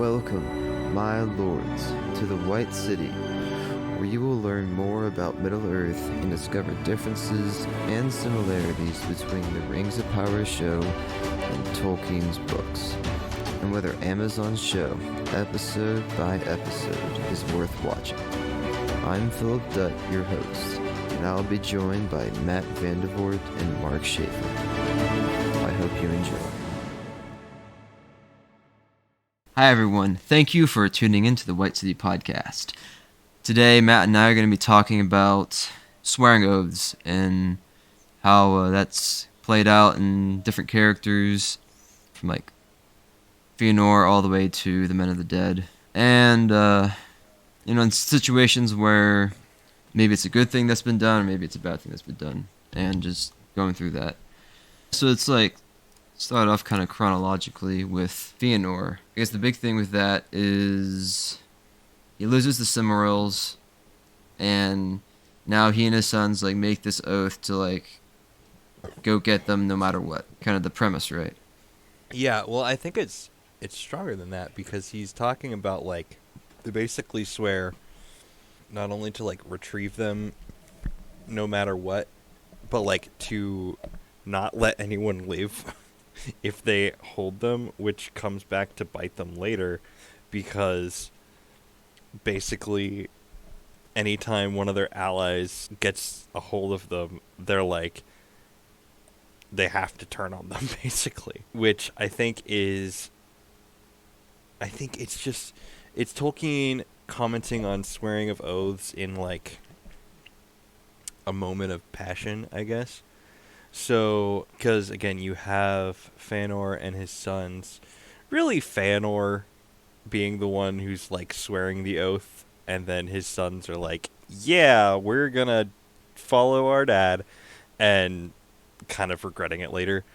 Welcome, my lords, to the White City, where you will learn more about Middle-earth and discover differences and similarities between the Rings of Power show and Tolkien's books, and whether Amazon's show, episode by episode, is worth watching. I'm Philip Dutt, your host, and I'll be joined by Matt Vandervoort and Mark Schaefer. I hope you enjoy. Hi everyone, thank you for tuning into the White City podcast. Today Matt and I are going to be talking about swearing oaths and how that's played out in different characters from like Feanor all the way to the Men of the Dead. And, in situations where maybe it's a good thing that's been done or maybe it's a bad thing that's been done, and just going through that. So it's like, start off kind of chronologically with Feanor. I guess the big thing with that is he loses the Silmarils, and now he and his sons like make this oath to like go get them no matter what. Kind of the premise, right? Yeah, well, I think it's stronger than that because he's talking about like they basically swear not only to like retrieve them no matter what, but like to not let anyone live if they hold them, which comes back to bite them later because basically anytime one of their allies gets a hold of them, they're like they have to turn on them basically, which I think it's Tolkien commenting on swearing of oaths in like a moment of passion, I guess. So, because, again, you have Feanor and his sons. Really, Feanor being the one who's, like, swearing the oath. And then his sons are like, yeah, we're gonna follow our dad. And kind of regretting it later.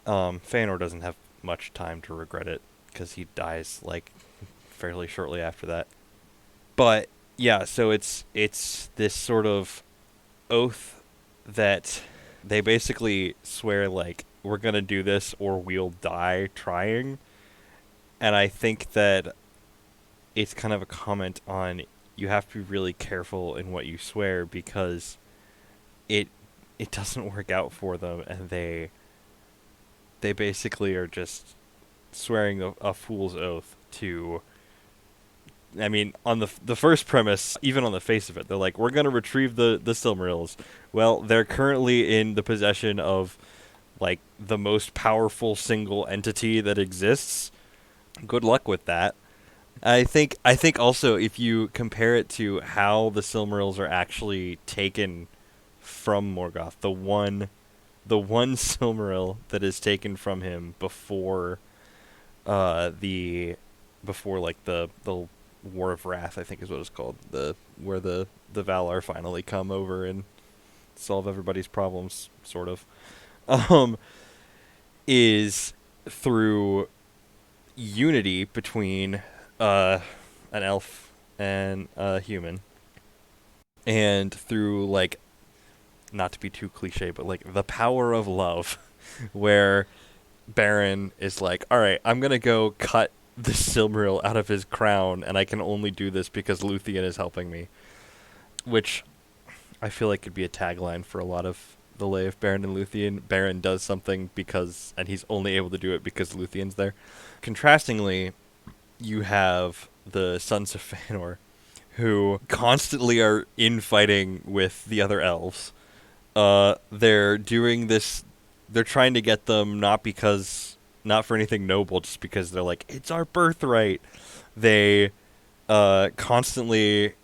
Feanor doesn't have much time to regret it. Because he dies, like, fairly shortly after that. But, yeah, so it's this sort of oath that they basically swear, like, we're going to do this or we'll die trying. And I think that it's kind of a comment on you have to be really careful in what you swear because it doesn't work out for them. And they basically are just swearing a fool's oath to... I mean, on the first premise, even on the face of it, they're like, we're going to retrieve the Silmarils. Well, they're currently in the possession of, like, the most powerful single entity that exists. Good luck with that. I think also, if you compare it to how the Silmarils are actually taken from Morgoth, the one Silmaril that is taken from him before the War of Wrath, I think is what it's called, where the Valar finally come over and solve everybody's problems, sort of, is through unity between an elf and a human, and through, like, not to be too cliche, but like the power of love, where Beren is like, alright, I'm gonna go cut the Silmaril out of his crown, and I can only do this because Luthien is helping me. Which I feel like could be a tagline for a lot of the Lay of Beren and Luthien. Beren does something because, and he's only able to do it because Luthien's there. Contrastingly, you have the Sons of Feanor, who constantly are infighting with the other elves. They're doing this, they're trying to get them not for anything noble, just because they're like, it's our birthright. They constantly,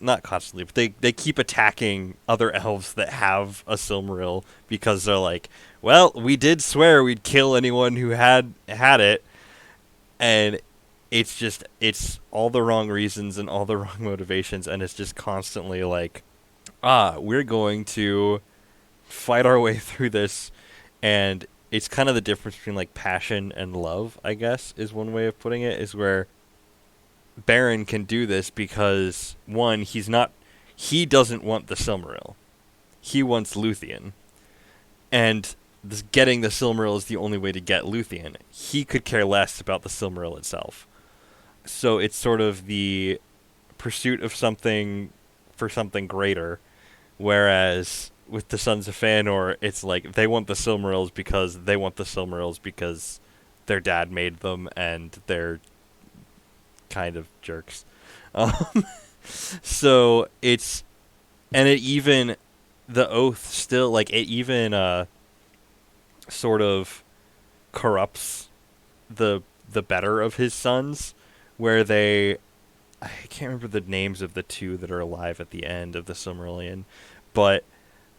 not constantly, but they keep attacking other elves that have a Silmaril because they're like, well, we did swear we'd kill anyone who had it, and it's all the wrong reasons and all the wrong motivations, and it's just constantly like, we're going to fight our way through this, and it's kind of the difference between, like, passion and love, I guess, is one way of putting it, is where Beren can do this because, one, he doesn't want the Silmaril. He wants Luthien. And getting the Silmaril is the only way to get Luthien. He could care less about the Silmaril itself. So it's sort of the pursuit of something for something greater, whereas with the Sons of Feanor, it's like they want the Silmarils because they want the Silmarils because their dad made them and they're kind of jerks. Um, so it's and it even the oath still like it even sort of corrupts the better of his sons, where they I can't remember the names of the two that are alive at the end of the Silmarillion, but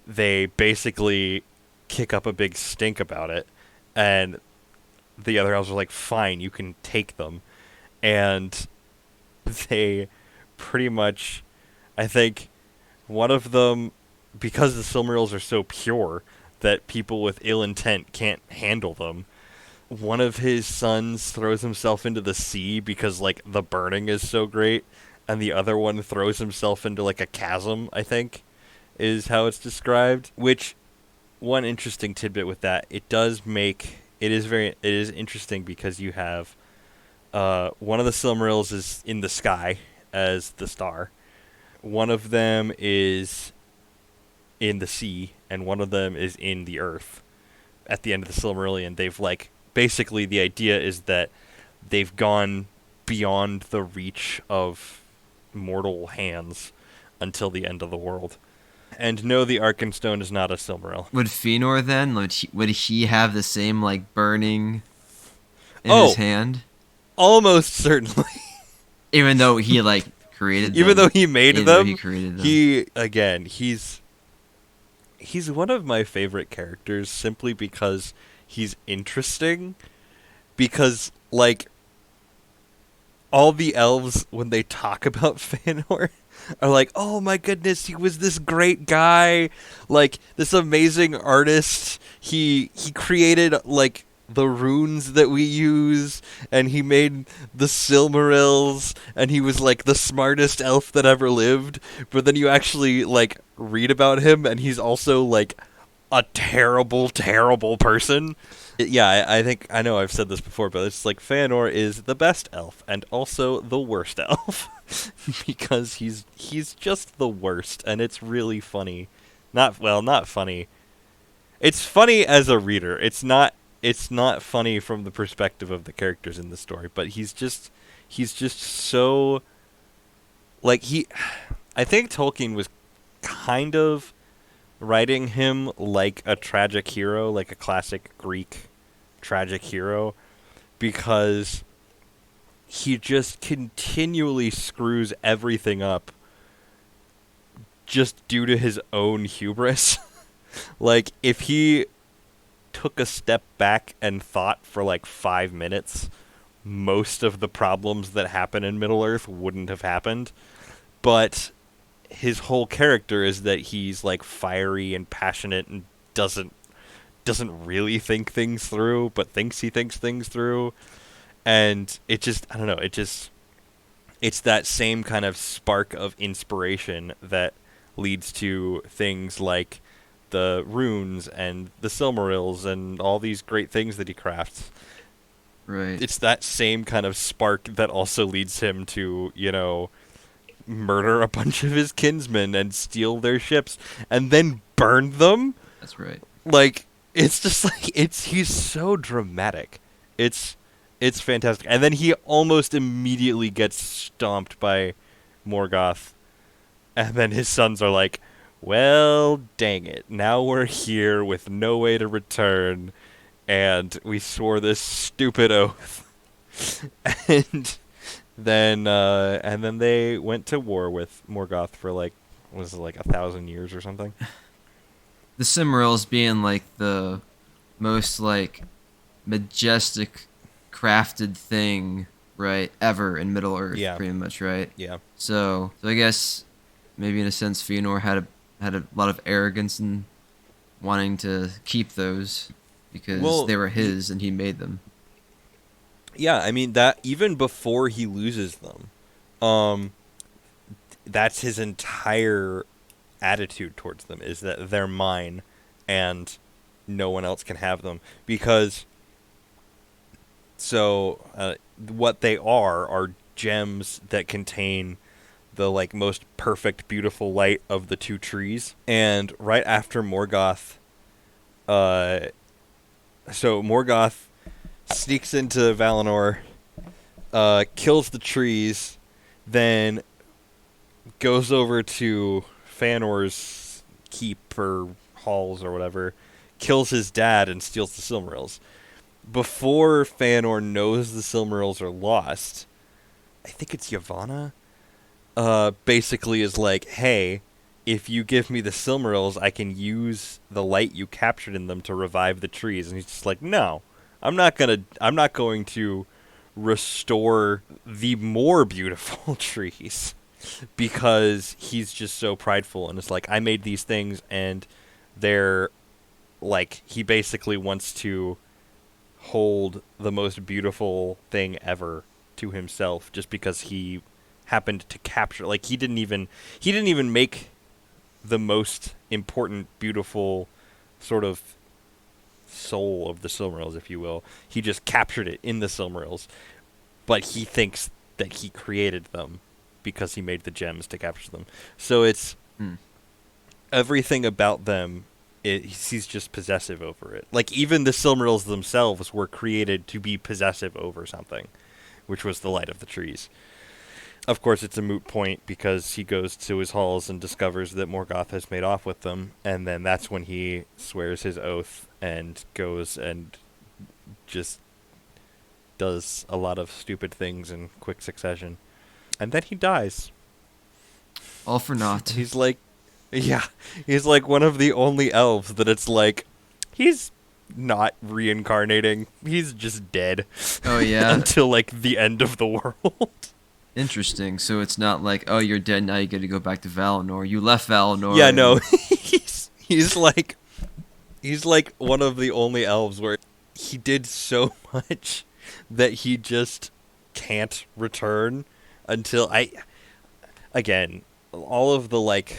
they basically kick up a big stink about it, and the other elves are like, "Fine, you can take them," and they pretty much, I think, one of them, because the Silmarils are so pure that people with ill intent can't handle them. One of his sons throws himself into the sea because like the burning is so great, and the other one throws himself into like a chasm, I think, is how it's described. Which one interesting tidbit with that, it is interesting because you have one of the Silmarils is in the sky as the star. One of them is in the sea, and one of them is in the earth. At the end of the Silmarillion, they've like basically the idea is that they've gone beyond the reach of mortal hands until the end of the world. And no, the Arkenstone is not a Silmaril. Would Fëanor then? Would he have the same like burning in his Oh, hand, almost certainly. even though he like created Even them? though he made Even though he them, created them. he's one of my favorite characters simply because he's interesting. Because like all the elves when they talk about Feanor are like, "Oh my goodness, he was this great guy, like this amazing artist. He created like the runes that we use, and he made the Silmarils, and he was like the smartest elf that ever lived." But then you actually like read about him, and he's also like a terrible, terrible person. Yeah, I think I know I've said this before, but it's like Feanor is the best elf and also the worst elf because he's just the worst, and it's really funny. Not funny. It's funny as a reader. It's not funny from the perspective of the characters in the story, but he's just so like he I think Tolkien was kind of writing him like a tragic hero, like a classic Greek tragic hero, because he just continually screws everything up just due to his own hubris. Like, if he took a step back and thought for like 5 minutes, most of the problems that happen in Middle-earth wouldn't have happened. But his whole character is that he's like fiery and passionate and doesn't really think things through, but thinks he thinks things through. And it just, I don't know, it's that same kind of spark of inspiration that leads to things like the runes and the Silmarils and all these great things that he crafts. Right. It's that same kind of spark that also leads him to, murder a bunch of his kinsmen and steal their ships and then burn them. That's right. Like, it's just like he's so dramatic. It's fantastic. And then he almost immediately gets stomped by Morgoth. And then his sons are like, "Well, dang it. Now we're here with no way to return, and we swore this stupid oath." and then they went to war with Morgoth for like, was it like 1,000 years or something? The Silmarils being like the most like majestic crafted thing, right, ever in Middle Earth, Yeah. pretty much, right? Yeah. So I guess maybe in a sense Fëanor had a lot of arrogance in wanting to keep those because Well, they were his and he made them. Yeah, I mean that even before he loses them, that's his entire attitude towards them, is that they're mine and no one else can have them. Because what they are gems that contain the like most perfect, beautiful light of the two trees. And right after Morgoth, so Morgoth sneaks into Valinor, kills the trees, then goes over to Feanor's keep or halls or whatever, kills his dad, and steals the Silmarils. Before Feanor knows the Silmarils are lost, I think it's Yavanna, basically is like, hey, if you give me the Silmarils, I can use the light you captured in them to revive the trees. And he's just like, no, I'm not going to restore the more beautiful trees, because he's just so prideful and it's like, I made these things, and they're like, he basically wants to hold the most beautiful thing ever to himself just because he happened to capture, like, he didn't even make the most important, beautiful sort of soul of the Silmarils, if you will. He just captured it in the Silmarils, but he thinks that he created them because he made the gems to capture them. So it's everything about them, he's just possessive over it. Like, even the Silmarils themselves were created to be possessive over something, which was the light of the trees. Of course, it's a moot point because he goes to his halls and discovers that Morgoth has made off with them, and then that's when he swears his oath and goes and just does a lot of stupid things in quick succession. And then he dies. All for naught. He's like one of the only elves that it's like, he's not reincarnating. He's just dead. Oh, yeah? Until, like, the end of the world. Interesting. So it's not like, oh, you're dead, now you get to go back to Valinor. You left Valinor. Yeah, no. he's like one of the only elves where he did so much that he just can't return until again, all of the, like,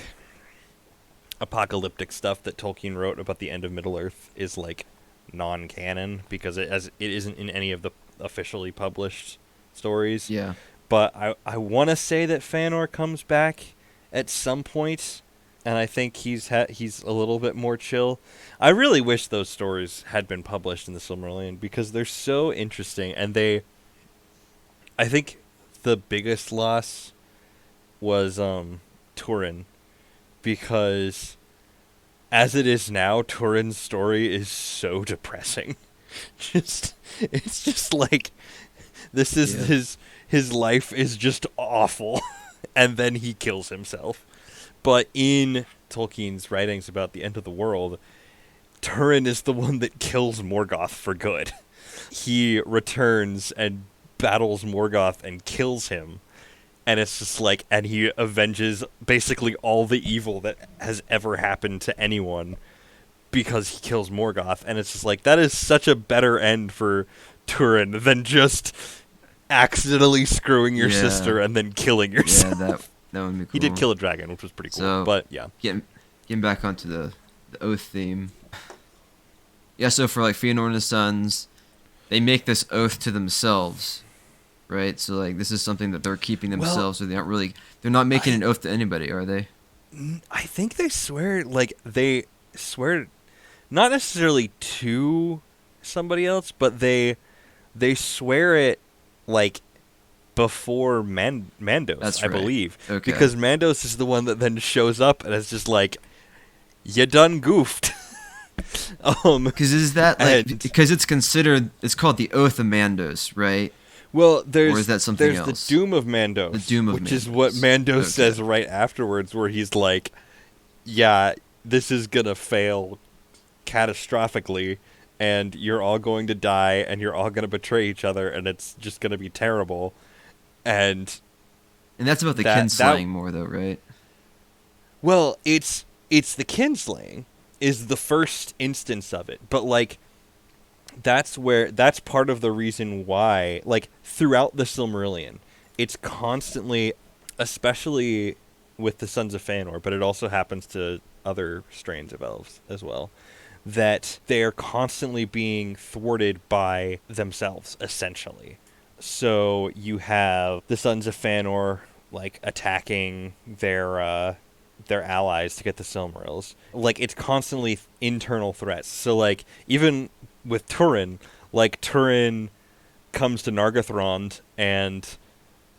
apocalyptic stuff that Tolkien wrote about the end of Middle-earth is, like, non-canon because it isn't in any of the officially published stories. Yeah. But I want to say that Feanor comes back at some point, and I think he's a little bit more chill. I really wish those stories had been published in the Silmarillion because they're so interesting, and I think the biggest loss was Turin, because as it is now, Turin's story is so depressing. It's just like, this is his life is just awful, and then he kills himself. But in Tolkien's writings about the end of the world, Turin is the one that kills Morgoth for good. He returns and battles Morgoth and kills him. And it's just like, and he avenges basically all the evil that has ever happened to anyone because he kills Morgoth. And it's just like, that is such a better end for Turin than just accidentally screwing your sister and then killing yourself. Yeah, that would be cool. He did kill a dragon, which was pretty cool. So, but yeah. Getting back onto the oath theme. Yeah, so for, like, Feanor and his sons, they make this oath to themselves, right? So, like, this is something that they're keeping themselves, so they're not making an oath to anybody, are they? I think they swear not necessarily to somebody else, but they swear it, like, before Mandos, That's I right. believe. Okay. Because Mandos is the one that then shows up and is just like, you done goofed. Because is that, like, because it's called the Oath of Mandos, right? Well, or is that something else? The Doom of Mandos. The Doom of which Mandos. is what Mandos says right afterwards, where he's like, yeah, this is going to fail catastrophically, and you're all going to die, and you're all going to betray each other, and it's just going to be terrible. And that's about the kinslaying more, though, right? Well, it's the kinslaying is the first instance of it, but, like, that's part of the reason why, like, throughout the Silmarillion, it's constantly, especially with the Sons of Feanor, but it also happens to other strains of elves as well, that they are constantly being thwarted by themselves, essentially. So you have the Sons of Feanor like attacking their allies to get the Silmarils. Like it's constantly internal threats. So like even with Turin, like Turin comes to Nargothrond, and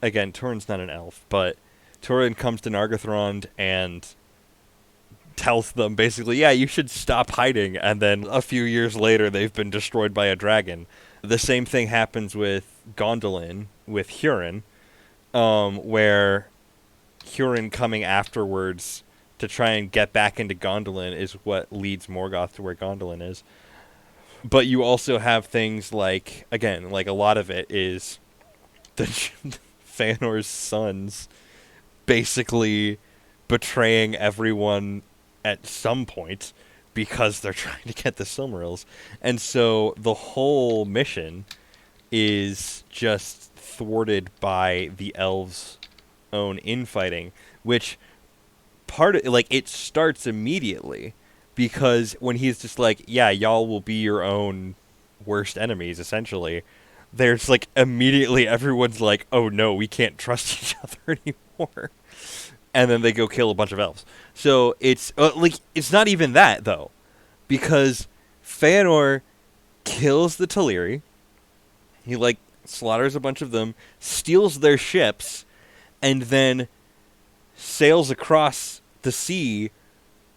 again Turin's not an elf, but Turin comes to Nargothrond and tells them basically, yeah, you should stop hiding, and then a few years later they've been destroyed by a dragon. The same thing happens with Gondolin, with Hurin, where Hurin coming afterwards to try and get back into Gondolin is what leads Morgoth to where Gondolin is. But you also have things like, again, like a lot of it is the Feanor's sons basically betraying everyone at some point because they're trying to get the Silmarils. And so the whole mission is just thwarted by the elves' own infighting, which part of, like, it starts immediately because when he's just like, yeah, y'all will be your own worst enemies, essentially, there's like immediately everyone's like, oh no, we can't trust each other anymore. And then they go kill a bunch of elves. So it's like it's not even that though, because Feanor kills the Teleri. He like slaughters a bunch of them, steals their ships, and then sails across the sea,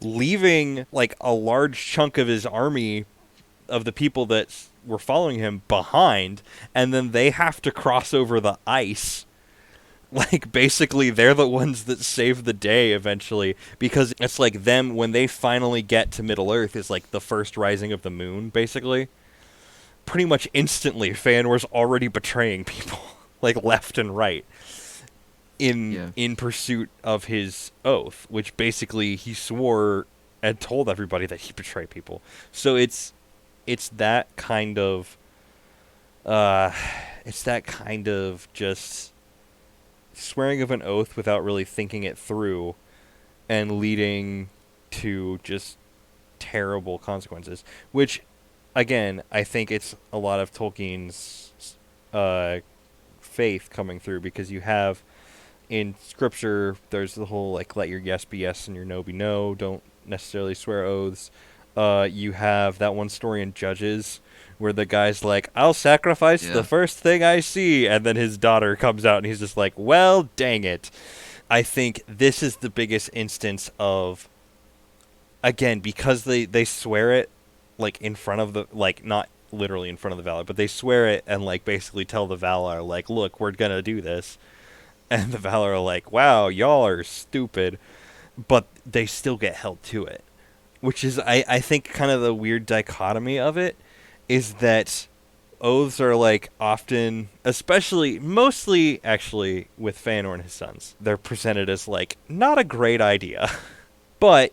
leaving like a large chunk of his army of the people that were following him behind, and then they have to cross over the ice. Like, basically, they're the ones that save the day eventually, because it's like them, when they finally get to Middle-earth, is like the first rising of the moon, basically. Pretty much instantly, Feanor's already betraying people, like, left and right, in pursuit of his oath, which basically he swore and told everybody that he betrayed people. So it's that kind of, just swearing of an oath without really thinking it through and leading to just terrible consequences, which again I think it's a lot of Tolkien's faith coming through, because you have in scripture there's the whole like let your yes be yes and your no be no, don't necessarily swear oaths. You have that one story in Judges where the guy's like, I'll sacrifice the first thing I see, and then his daughter comes out and he's just like, well, dang it. I think this is the biggest instance of, again, because they swear it like in front of the, like not literally in front of the Valar, but they swear it and like basically tell the Valar like, look, we're gonna do this, and the Valar are like, wow, y'all are stupid, but they still get held to it, which is I think kind of the weird dichotomy of it, is that oaths are like often, mostly actually with Feanor and his sons, they're presented as like not a great idea, but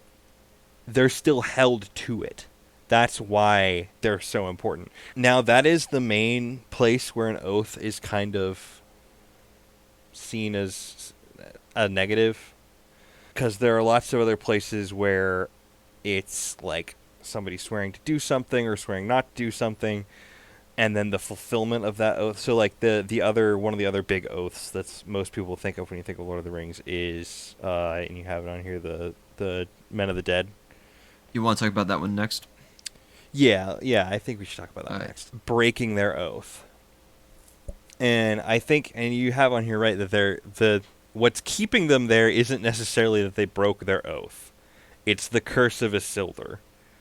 they're still held to it. That's why they're so important. Now that is the main place where an oath is kind of seen as a negative, because there are lots of other places where it's like somebody swearing to do something or swearing not to do something, and then the fulfillment of that oath. So like the other one of the other big oaths that's most people think of when you think of Lord of the Rings is and you have it on here, the Men of the Dead. You want to talk about that one next? Yeah, I think we should talk about that next. Breaking their oath. And I think, and you have on here right that what's keeping them there isn't necessarily that they broke their oath. It's the curse of Isildur.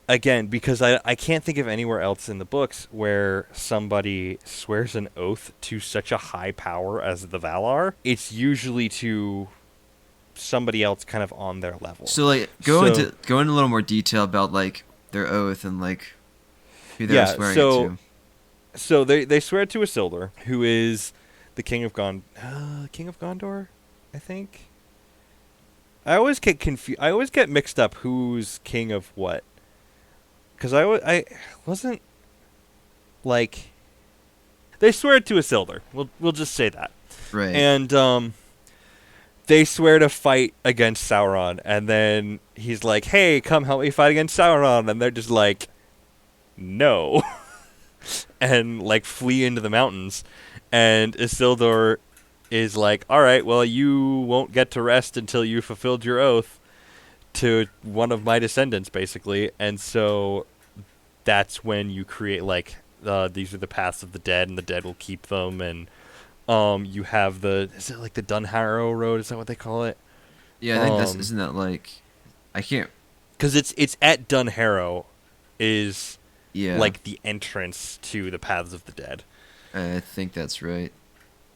Again, because I can't think of anywhere else in the books where somebody swears an oath to such a high power as the Valar. It's usually to somebody else kind of on their level. So like go into a little more detail about like their oath and like who they're swearing it to. So they swear to Isildur, who is the king of Gondor, I think. I always get confused. I always get mixed up who's king of what. Because I wasn't like, they swear to Isildur. We'll just say that. Right. And they swear to fight against Sauron, and then he's like, "Hey, come help me fight against Sauron," and they're just like, "No," and like flee into the mountains. And Isildur is like, all right, well, you won't get to rest until you fulfilled your oath to one of my descendants, basically. And so that's when you create, like, these are the paths of the dead, and the dead will keep them. And you have is it like the Dunharrow Road? Is that what they call it? Yeah, I think isn't that like, I can't. Because it's at Dunharrow is Yeah, like the entrance to the paths of the dead. I think that's right.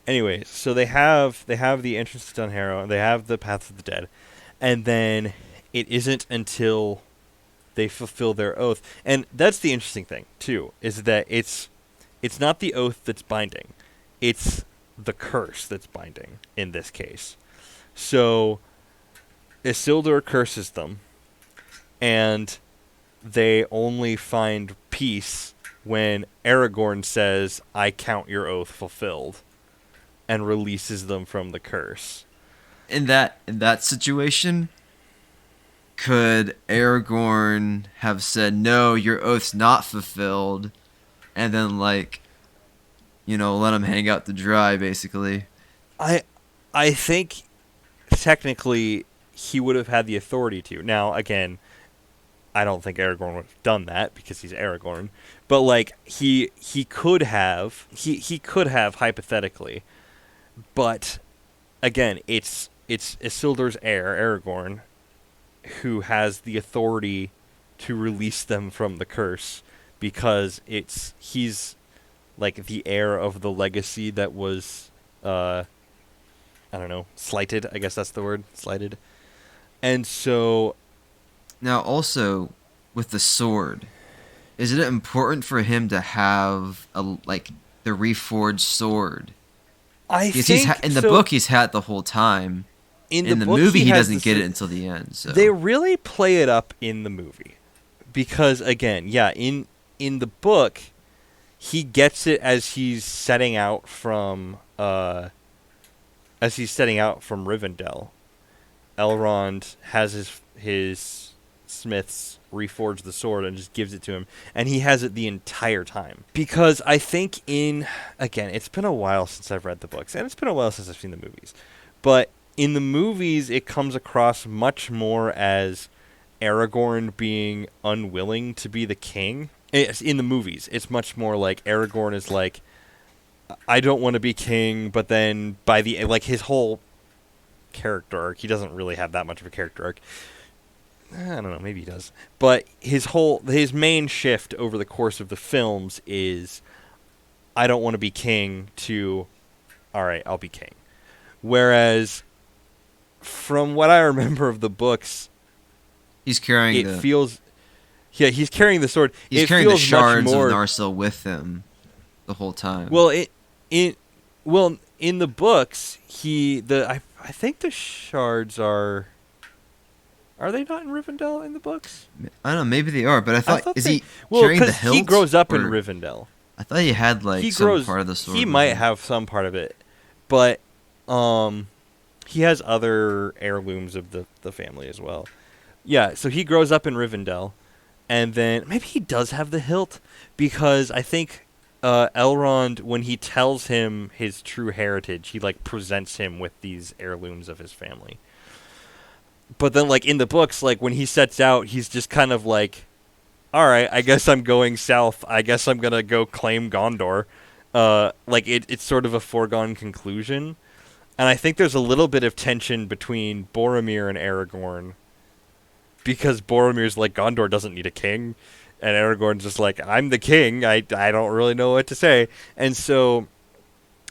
Anyway, so they have the entrance to Dunharrow, they have the paths of the dead, and then it isn't until they fulfill their oath. And that's the interesting thing too, is that it's not the oath that's binding, it's the curse that's binding in this case. So Isildur curses them, and they only find peace when Aragorn says, "I count your oath fulfilled," and releases them from the curse. In that situation, could Aragorn have said, "No, your oath's not fulfilled," and then like, let him hang out to dry, basically? I think technically he would have had the authority to. Now, again, I don't think Aragorn would have done that because he's Aragorn, but like he could have hypothetically, but again, it's Isildur's heir, Aragorn, who has the authority to release them from the curse because he's like the heir of the legacy that was I don't know, slighted, I guess that's the word, slighted. And so Now, also with the sword, is it important for him to have the reforged sword? I Because think in the book he's had it the whole time. In the book, movie he has doesn't get it until the end. So they really play it up in the movie because again, yeah, in the book he gets it as he's setting out from Rivendell. Elrond has his smiths reforge the sword and just gives it to him, and he has it the entire time. Because I think again, it's been a while since I've read the books, and it's been a while since I've seen the movies, but in the movies it comes across much more as Aragorn being unwilling to be the king. In the movies, it's much more like Aragorn is like, I don't want to be king, but then by the like his whole character arc, he doesn't really have that much of a character arc. I don't know, maybe he does. But his main shift over the course of the films is, I don't want to be king, to, all right, I'll be king. Whereas, from what I remember of the books, he's carrying he's carrying the sword. He's carrying the shards of Narsil with him the whole time. Well, in the books, I think the shards are they not in Rivendell in the books? I don't know, maybe they are, but I thought he well, carrying the hilt? He grows up in Rivendell. I thought he had some part of the sword. He might have some part of it, but he has other heirlooms of the family as well. Yeah, so he grows up in Rivendell, and then maybe he does have the hilt, because I think Elrond, when he tells him his true heritage, he like presents him with these heirlooms of his family. But then, like, in the books, like, when he sets out, he's just kind of like, all right, I guess I'm going south. I guess I'm going to go claim Gondor. Like, it's sort of a foregone conclusion. And I think there's a little bit of tension between Boromir and Aragorn, because Boromir's like, Gondor doesn't need a king. And Aragorn's just like, I'm the king. I don't really know what to say. And so,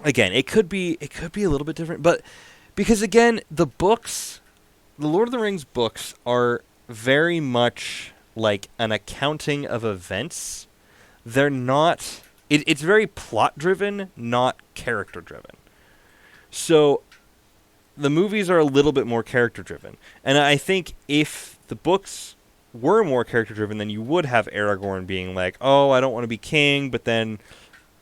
again, it could be a little bit different. But because, again, the Lord of the Rings books are very much like an accounting of events. They're not... It's very plot-driven, not character-driven. So the movies are a little bit more character-driven. And I think if the books were more character-driven, then you would have Aragorn being like, oh, I don't want to be king, but then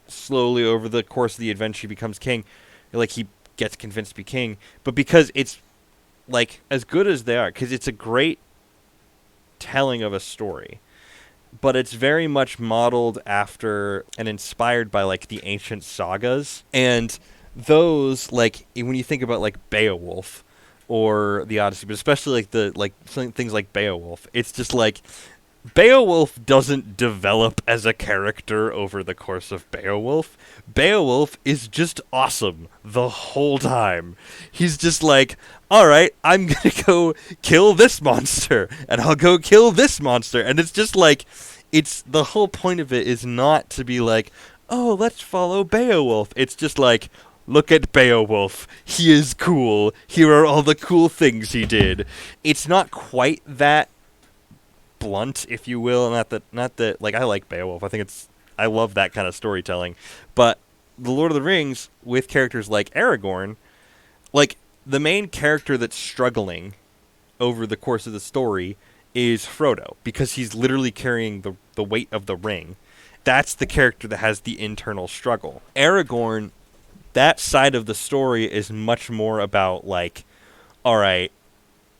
slowly over the course of the adventure he becomes king. Like, he gets convinced to be king. But because it's like, as good as they are, because it's a great telling of a story, but it's very much modeled after and inspired by like the ancient sagas. And those, like when you think about like Beowulf or the Odyssey, but especially like things like Beowulf, it's just like Beowulf doesn't develop as a character over the course of Beowulf. Beowulf is just awesome the whole time. He's just like, all right, I'm going to go kill this monster, and I'll go kill this monster. And it's just like, it's the whole point of it is not to be like, oh, let's follow Beowulf. It's just like, look at Beowulf. He is cool. Here are all the cool things he did. It's not quite that blunt, if you will. Not that like, I like Beowulf. I love that kind of storytelling. But the Lord of the Rings with characters like Aragorn, like the main character that's struggling over the course of the story is Frodo, because he's literally carrying the weight of the ring. That's the character that has the internal struggle. Aragorn, that side of the story is much more about like, all right,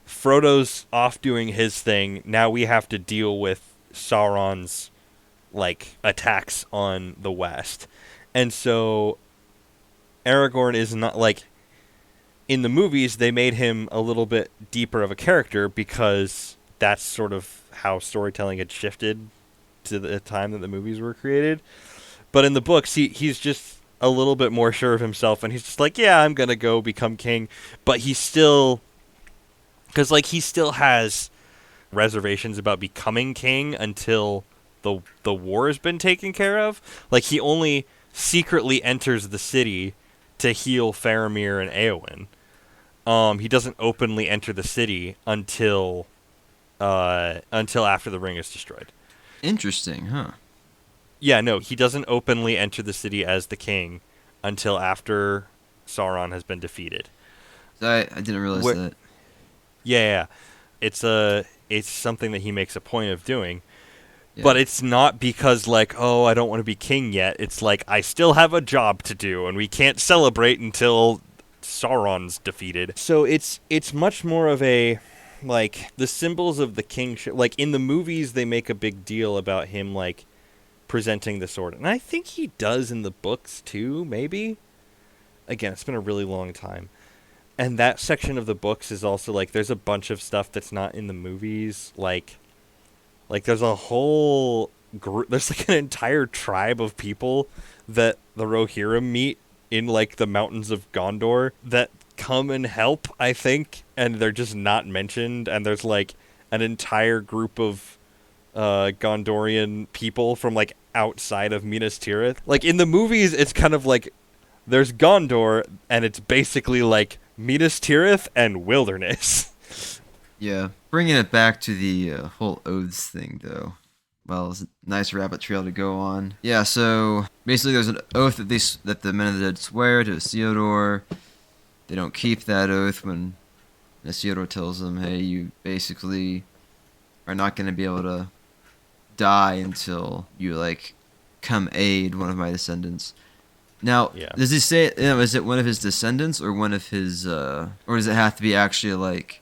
Frodo's off doing his thing. Now we have to deal with Sauron's like attacks on the West. And so Aragorn is not like, in the movies they made him a little bit deeper of a character because that's sort of how storytelling had shifted to the time that the movies were created. But in the books he's just a little bit more sure of himself, and he's just like, yeah, I'm going to go become king, but he's still, because like he still has reservations about becoming king until the war has been taken care of. Like he only secretly enters the city to heal Faramir and Éowyn. He doesn't openly enter the city until after the ring is destroyed. Interesting, huh? Yeah, no, he doesn't openly enter the city as the king until after Sauron has been defeated. I didn't realize that. Yeah, it's something that he makes a point of doing. Yeah. But it's not because like, oh, I don't want to be king yet. It's like, I still have a job to do, and we can't celebrate until Sauron's defeated. So it's much more of a, like, the symbols of the kingship. Like in the movies, they make a big deal about him like presenting the sword, and I think he does in the books too. Maybe. Again, it's been a really long time. And that section of the books is also like, there's a bunch of stuff that's not in the movies. Like there's a whole group, there's like an entire tribe of people that the Rohirrim meet in like the mountains of Gondor that come and help, I think, and they're just not mentioned. And there's like an entire group of Gondorian people from like outside of Minas Tirith. Like in the movies, it's kind of like there's Gondor, and it's basically like Minas Tirith and wilderness. Yeah. Bringing it back to the whole oaths thing, though. Well, it's a nice rabbit trail to go on. Yeah, so basically there's an oath that the men of the dead swear to Isildur. They don't keep that oath when Isildur tells them, hey, you basically are not going to be able to die until you, like, come aid one of my descendants. Now, Yeah. Does he say, is it one of his descendants or one of his, or does it have to be actually, like,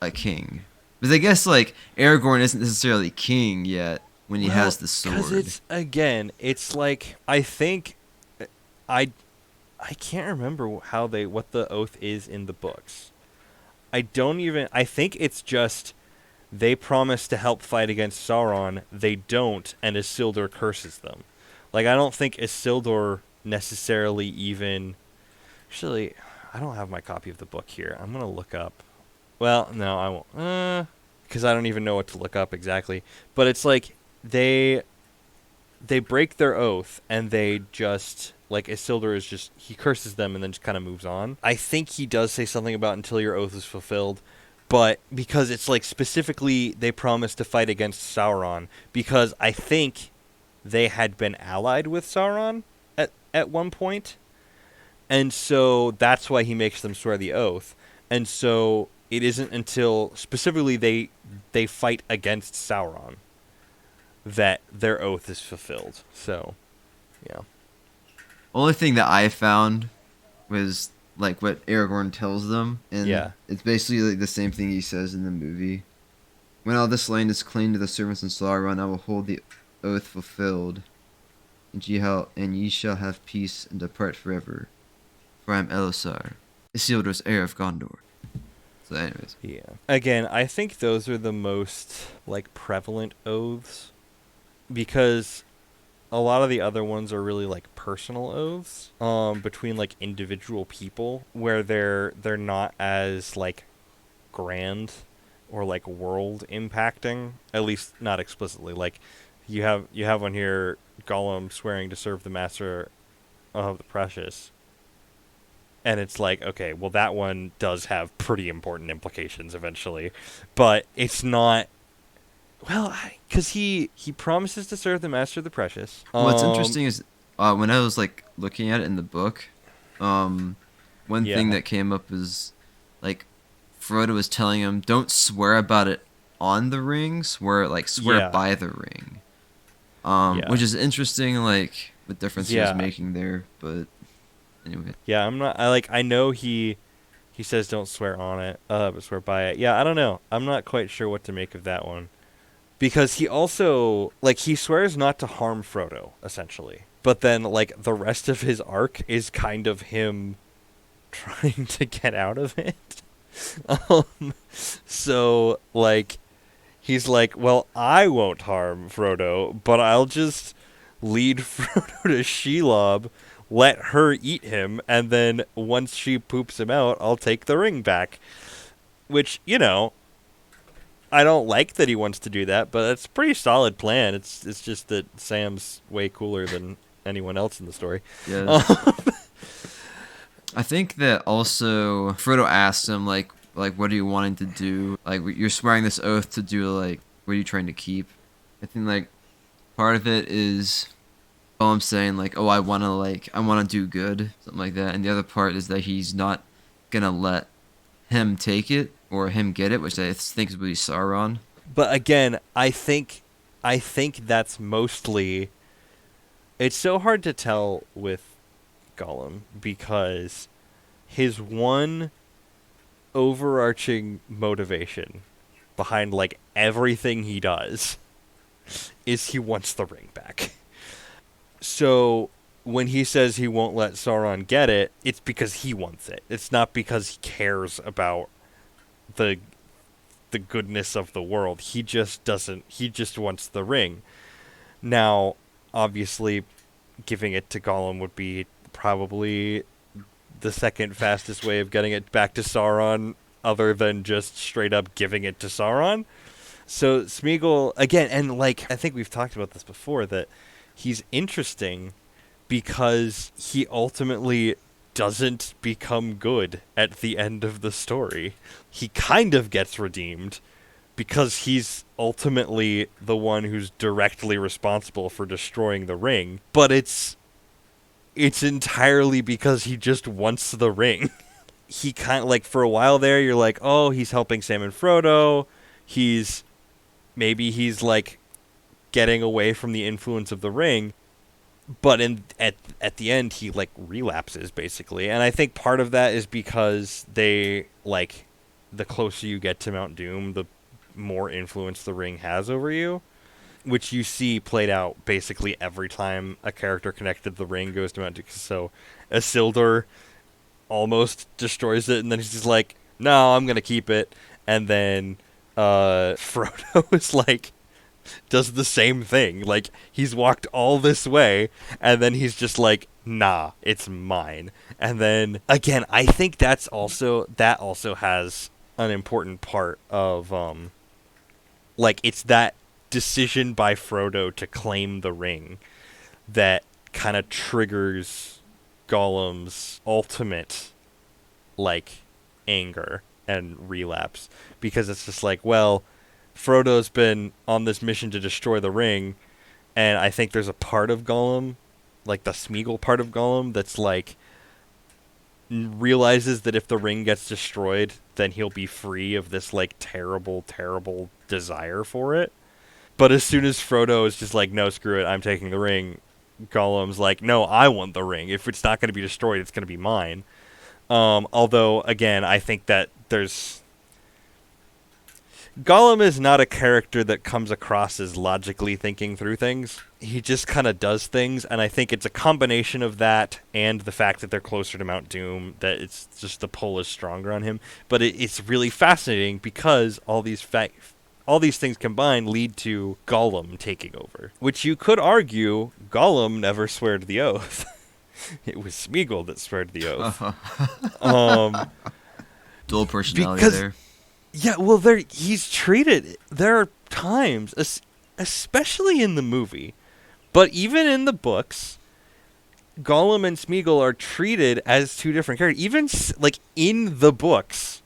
a king? Because I guess, like, Aragorn isn't necessarily king yet when he has the sword. Because it's like, I think, I can't remember what the oath is in the books. I think it's just, they promise to help fight against Sauron, they don't, and Isildur curses them. Like, I don't think Isildur necessarily even... Actually, I don't have my copy of the book here. I'm going to look up. Well, no, I won't. Because I don't even know what to look up exactly. But it's like, they break their oath, and they just... Like, Isildur is just... He curses them and then just kind of moves on. I think he does say something about until your oath is fulfilled. But because it's like, specifically, they promised to fight against Sauron. Because I think they had been allied with Sauron at one point. And so that's why he makes them swear the oath. And so it isn't until specifically they fight against Sauron that their oath is fulfilled. So, yeah. Only thing that I found was like what Aragorn tells them, and Yeah. it's basically like the same thing he says in the movie. When all this land is clean to the servants of Sauron, I will hold the oath fulfilled, and ye shall have peace and depart forever. For I am Elisar, Isildur's heir of Gondor. So, anyways. Yeah. Again, I think those are the most like prevalent oaths because a lot of the other ones are really like personal oaths between like individual people where they're not as like grand or like world impacting, at least not explicitly. Like you have on here Gollum swearing to serve the master of the precious. And it's like, okay, well that one does have pretty important implications eventually, but it's not. Well, because he promises to serve the master of the precious. What's interesting is when I was like looking at it in the book, one thing Yeah, that came up is like Frodo was telling him, "Don't swear about it on the ring. Swear yeah, by the ring." yeah, Which is interesting, like the difference he was yeah, making there. But anyway, yeah. I know he says don't swear on it, but swear by it. Yeah, I don't know. I'm not quite sure what to make of that one because he also like he swears not to harm Frodo essentially, but then like the rest of his arc is kind of him trying to get out of it. So like he's like, well, I won't harm Frodo, but I'll just lead Frodo to Shelob, let her eat him, and then once she poops him out, I'll take the ring back. Which, I don't like that he wants to do that, but it's a pretty solid plan. It's just that Sam's way cooler than anyone else in the story. yes, I think that also Frodo asked him like what are you wanting to do? Like you're swearing this oath to do like what are you trying to keep? I think like part of it is I'm saying like, oh, I wanna do good, something like that, and the other part is that he's not gonna let him take it or him get it, which I think is really Sauron. But again, I think that's mostly it's so hard to tell with Gollum because his one overarching motivation behind like everything he does is he wants the ring back. So when he says he won't let Sauron get it, it's because he wants it. It's not because he cares about the the goodness of the world. He just doesn't he just wants the ring. Now, obviously giving it to Gollum would be probably the second fastest way of getting it back to Sauron other than just straight up giving it to Sauron. So Smeagol again, and like I think we've talked about this before, that he's interesting because he ultimately doesn't become good at the end of the story. He kind of gets redeemed because he's ultimately the one who's directly responsible for destroying the ring, but it's entirely because he just wants the ring. He kind of like for a while there you're like, "Oh, he's helping Sam and Frodo. Maybe he's like getting away from the influence of the ring." But at the end he like relapses basically. And I think part of that is because they like the closer you get to Mount Doom, the more influence the ring has over you, which you see played out basically every time a character connected to the ring goes to Mount Doom. So Isildur almost destroys it, and then he's just like, "No, I'm gonna keep it." And then Frodo is like, does the same thing. Like he's walked all this way, and then he's just like, "Nah, it's mine." And then again, I think that also has an important part of like it's that decision by Frodo to claim the ring that kind of triggers Gollum's ultimate like anger and relapse, because it's just like, well, Frodo's been on this mission to destroy the ring, and I think there's a part of Gollum, like the Smeagol part of Gollum, that's like realizes that if the ring gets destroyed, then he'll be free of this like terrible, terrible desire for it. But as soon as Frodo is just like, no, screw it, I'm taking the ring, Gollum's like, no, I want the ring. If it's not going to be destroyed, it's going to be mine. Although, again, I think that there's Gollum is not a character that comes across as logically thinking through things. He just kind of does things, and I think it's a combination of that and the fact that they're closer to Mount Doom that it's just the pull is stronger on him. But it's really fascinating because all these things combined lead to Gollum taking over, which you could argue Gollum never sweared the oath. It was Smeagol that sweared the oath. Dual personality Because there. Yeah, well, he's treated. There are times, especially in the movie, but even in the books, Gollum and Smeagol are treated as two different characters. Even like in the books,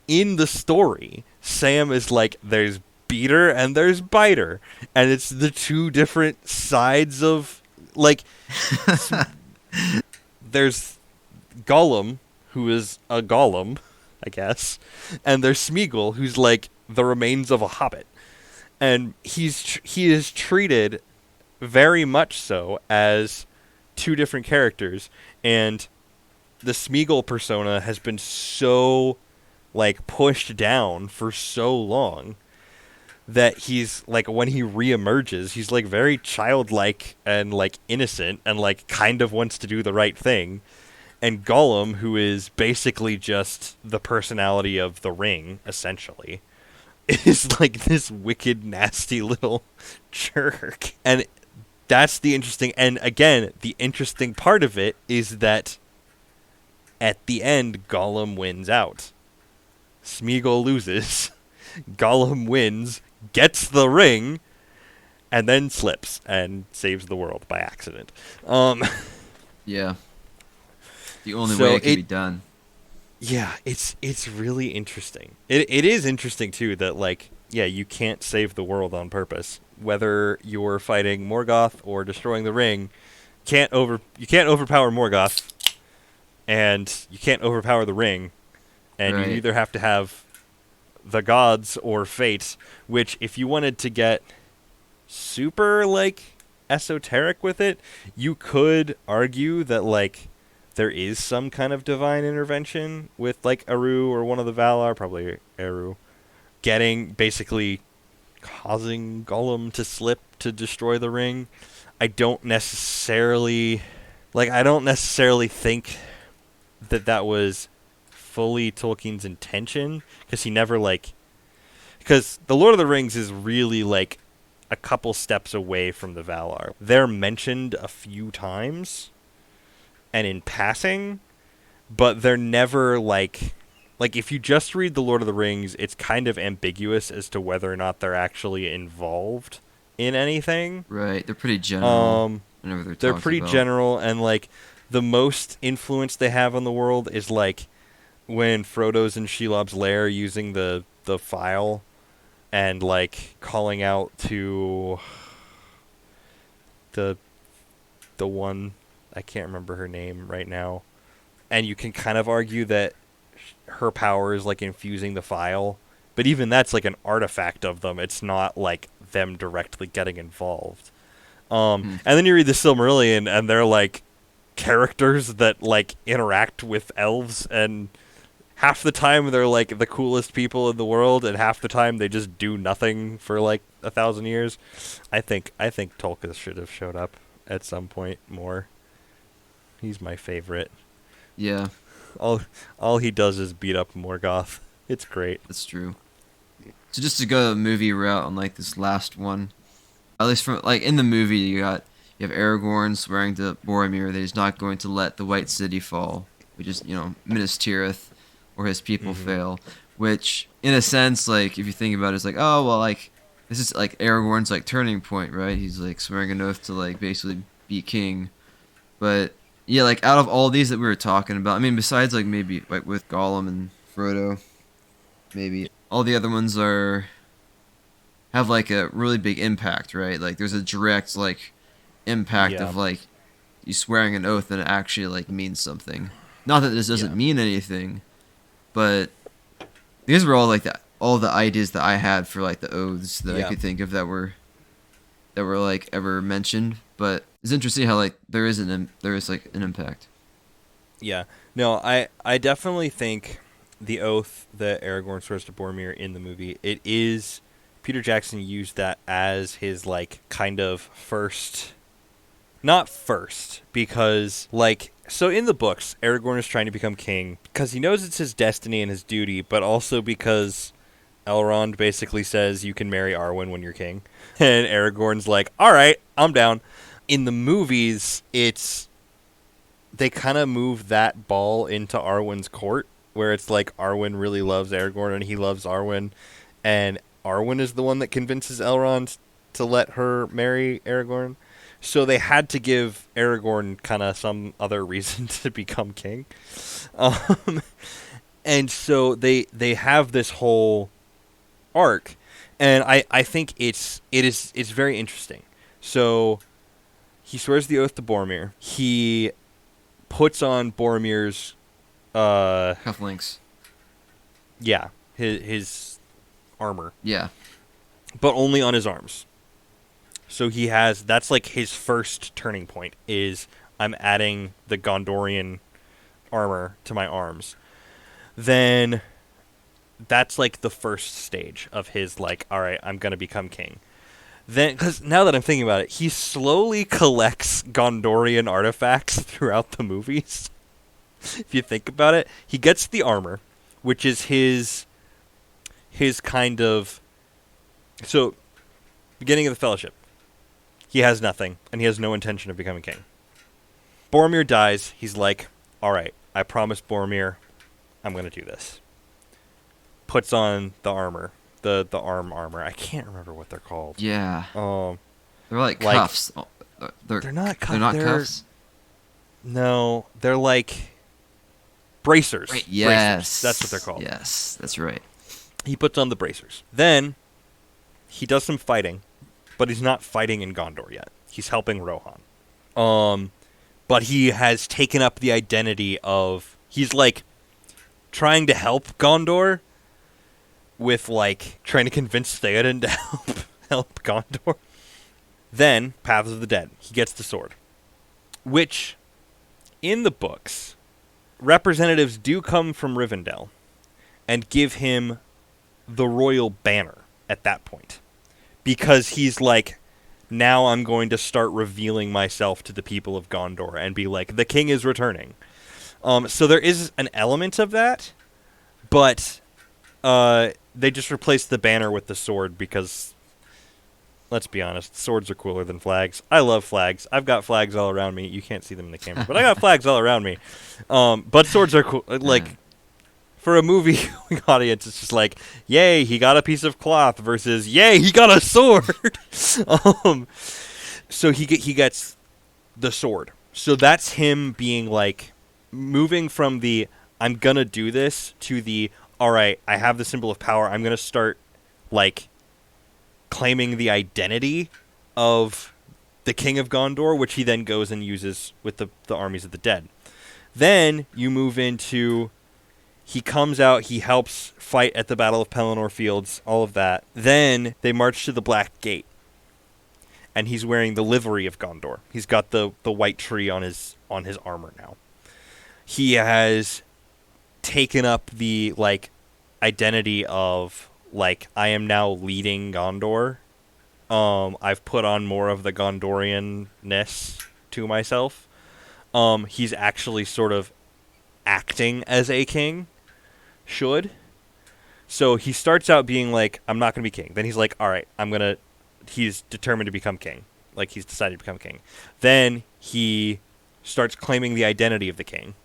in the story, Sam is like there's beater and there's biter, and it's the two different sides of like. There's Gollum, who is a golem, I guess, and there's Smeagol, who's like the remains of a hobbit, and he is treated very much so as two different characters, and the Smeagol persona has been so like pushed down for so long that he's like when he reemerges, he's like very childlike and like innocent and like kind of wants to do the right thing. And Gollum, who is basically just the personality of the ring, essentially, is like this wicked, nasty little jerk. And that's the interesting... And again, the interesting part of it is that at the end, Gollum wins out. Smeagol loses. Gollum wins, gets the ring, and then slips and saves the world by accident. Yeah. The only way it can be done. Yeah, it's really interesting. It is interesting too that like you can't save the world on purpose. Whether you're fighting Morgoth or destroying the ring, you can't overpower Morgoth, and you can't overpower the ring, and Right. you either have to have the gods or fate. Which, if you wanted to get super like esoteric with it, you could argue that like there is some kind of divine intervention with like Eru or one of the Valar, probably Eru, basically causing Gollum to slip to destroy the ring. I don't necessarily think that was fully Tolkien's intention, because he never because the Lord of the Rings is really like a couple steps away from the Valar. They're mentioned a few times and in passing, but they're never like if you just read the Lord of the Rings, it's kind of ambiguous as to whether or not they're actually involved in anything. Right. They're pretty general whenever they're They're talked pretty about. general, and like the most influence they have on the world is like when Frodo's in Shelob's lair using the file and like calling out to the one, I can't remember her name right now, and you can kind of argue that her power is like infusing the file, but even that's like an artifact of them. It's not like them directly getting involved. And then you read the Silmarillion, and they're like characters that like interact with elves, and half the time they're like the coolest people in the world, and half the time they just do nothing for like 1,000 years. I think Tolkien should have showed up at some point more. He's my favorite. Yeah, All he does is beat up Morgoth. It's great. that's true. So just to go the movie route on like this last one, at least from like in the movie you have Aragorn swearing to Boromir that he's not going to let the White City fall, which is Minas Tirith, or his people fail. Which in a sense, like if you think about it, it's like, oh well, like this is like Aragorn's like turning point, right? He's like swearing an oath to like basically be king. But yeah, like out of all these that we were talking about, I mean, besides like maybe like with Gollum and Frodo, maybe all the other ones have like a really big impact, right? Like there's a direct like impact Yeah. of like you swearing an oath that it actually like means something. Not that this doesn't Yeah. mean anything, but these were all like all the ideas that I had for like the oaths that I could think of that were like ever mentioned. But it's interesting how like there is like an impact. Yeah. No, I definitely think the oath that Aragorn swears to Boromir in the movie, it is Peter Jackson used that as his like kind of first, not first, because like so in the books Aragorn is trying to become king because he knows it's his destiny and his duty, but also because Elrond basically says you can marry Arwen when you're king, and Aragorn's like, all right, I'm down. In the movies, they kind of move that ball into Arwen's court, where it's like Arwen really loves Aragorn and he loves Arwen, and Arwen is the one that convinces Elrond to let her marry Aragorn. So they had to give Aragorn kind of some other reason to become king. And so they have this whole arc, and I think it's very interesting. So he swears the oath to Boromir. He puts on Boromir's cufflinks. Yeah, his armor. Yeah. But only on his arms. So that's like his first turning point is I'm adding the Gondorian armor to my arms. Then that's like the first stage of his like, all right, I'm going to become king. Then, because now that I'm thinking about it, he slowly collects Gondorian artifacts throughout the movies. If you think about it, he gets the armor, which is his kind of, so beginning of the Fellowship, he has nothing and he has no intention of becoming king. Boromir dies. He's like, all right, I promised Boromir I'm going to do this. Puts on the armor. The armor. I can't remember what they're called. Yeah. They're like cuffs. They're not cuffs. They're not cuffs? No, they're like bracers. Right. Yes. Bracers. That's what they're called. Yes, that's right. He puts on the bracers. Then he does some fighting, but he's not fighting in Gondor yet. He's helping Rohan. But he has taken up the identity of, he's like trying to help Gondor with like trying to convince Theoden to help Gondor. Then Paths of the Dead. He gets the sword, which in the books representatives do come from Rivendell and give him the royal banner at that point, because he's like, now I'm going to start revealing myself to the people of Gondor and be like, the king is returning. So there is an element of that, but they just replaced the banner with the sword because, let's be honest, swords are cooler than flags. I love flags. I've got flags all around me. You can't see them in the camera, but I got flags all around me. But swords are cool. Like, for a movie audience, it's just like, yay, he got a piece of cloth versus, yay, he got a sword. So he gets the sword. So that's him being like, moving from the, I'm going to do this, to the, all right, I have the symbol of power. I'm going to start, like, claiming the identity of the King of Gondor, which he then goes and uses with the armies of the dead. Then you move into, he comes out, he helps fight at the Battle of Pelennor Fields, all of that. Then they march to the Black Gate, and he's wearing the livery of Gondor. He's got the white tree on his armor now. He has taken up the, like, identity of, like, I am now leading Gondor. I've put on more of the Gondorian-ness to myself. He's actually sort of acting as a king should. So he starts out being like, I'm not going to be king. Then he's like, all right, he's determined to become king. Like, he's decided to become king. Then he starts claiming the identity of the king.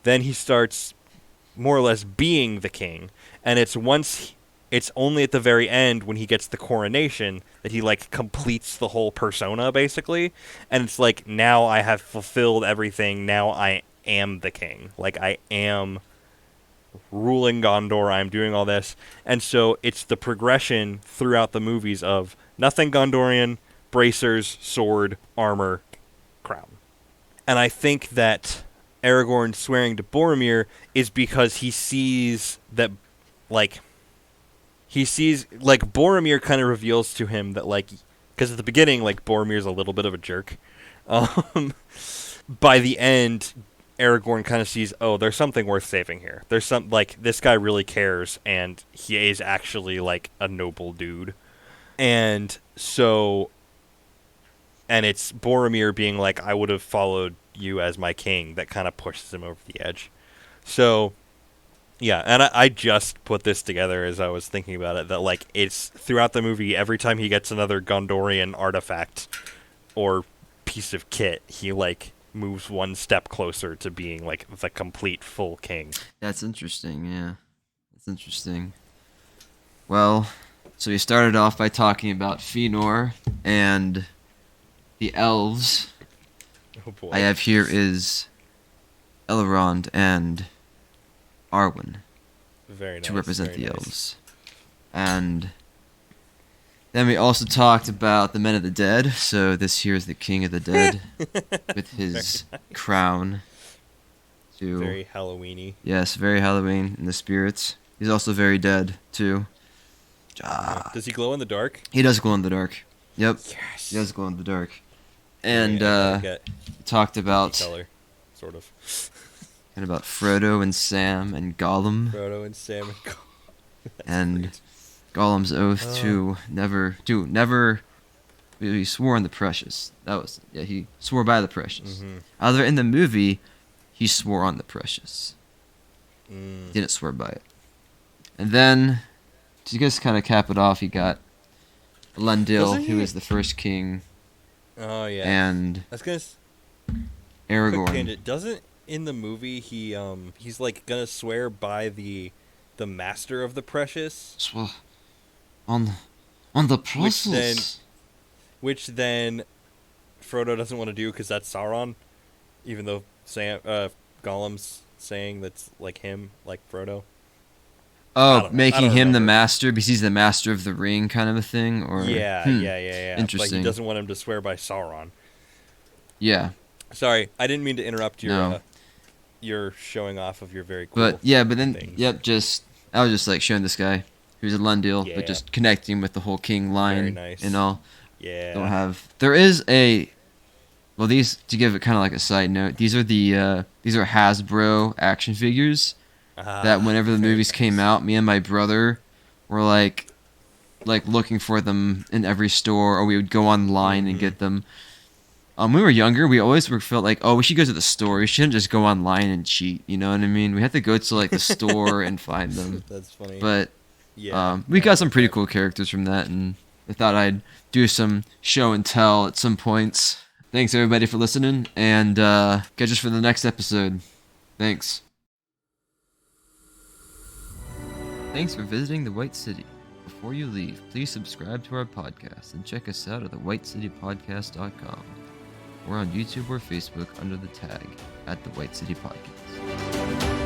Then he starts more or less being the king. And it's only at the very end when he gets the coronation that he, like, completes the whole persona, basically. And it's like, now I have fulfilled everything. Now I am the king. Like, I am ruling Gondor. I'm doing all this. And so it's the progression throughout the movies of nothing Gondorian, bracers, sword, armor, crown. And I think that Aragorn swearing to Boromir is because he sees that, like, Boromir kind of reveals to him that, like, because at the beginning, like, Boromir's a little bit of a jerk. By the end, Aragorn kind of sees, oh, there's something worth saving here. There's some, like, this guy really cares, and he is actually, like, a noble dude. And so, and it's Boromir being like, I would have followed you as my king, that kind of pushes him over the edge. So, yeah, and I just put this together as I was thinking about it, that, like, it's throughout the movie, every time he gets another Gondorian artifact or piece of kit, he, like, moves one step closer to being, like, the complete full king. That's interesting, yeah. That's interesting. Well, so we started off by talking about Feanor and the elves. Oh boy. I have here is Elrond and Arwen Very nice. to represent very the nice. elves. And then we also talked about the Men of the Dead. So this here is the King of the Dead with his crown. Very Halloween-y. Yes, very Halloween in the spirits. He's also very dead too. Does he glow in the dark? He does glow in the dark. Yep. Yes. He does glow in the dark. And Get talked about color, sort of. and about Frodo and Sam and Gollum Frodo and Sam and and great. Gollum's oath to never. He swore on the precious. He swore by the precious. Mm-hmm. Either in the movie, he swore on the precious. Mm. Didn't swear by it. And then, to just kind of cap it off, he got Elendil, who is the first king, Oh yeah. and I was gonna. Quick Aragorn. tangent. Doesn't in the movie he's like gonna swear by the master of the precious, On the precious. which then Frodo doesn't want to do because that's Sauron, even though Gollum's saying that's like him, like Frodo. I Making don't him the remember. master because he's the master of the ring, kind of a thing, or Yeah. But Interesting. he doesn't want him to swear by Sauron. Yeah, Sorry, I didn't mean to interrupt your No. your showing off of your very cool. but then things. I was just like showing this guy who's a Elendil, Yeah. but just connecting with the whole king line Very nice. and all. Yeah. There is a. Well, these, to give it kind of like a side note, these are Hasbro action figures that whenever the very movies came nice. out, me and my brother were like looking for them in every store, or we would go online and get them. When we were younger, we always felt like, oh, we should go to the store. We shouldn't just go online and cheat. You know what I mean? We had to go to like the store and find them. That's funny. But Yeah. we got some pretty cool characters from that, and I thought I'd do some show and tell at some points. Thanks everybody for listening, and catch us for the next episode. Thanks. Thanks for visiting the White City. Before you leave, please subscribe to our podcast and check us out at thewhitecitypodcast.com. We're on YouTube or Facebook under the tag @The White City Podcast.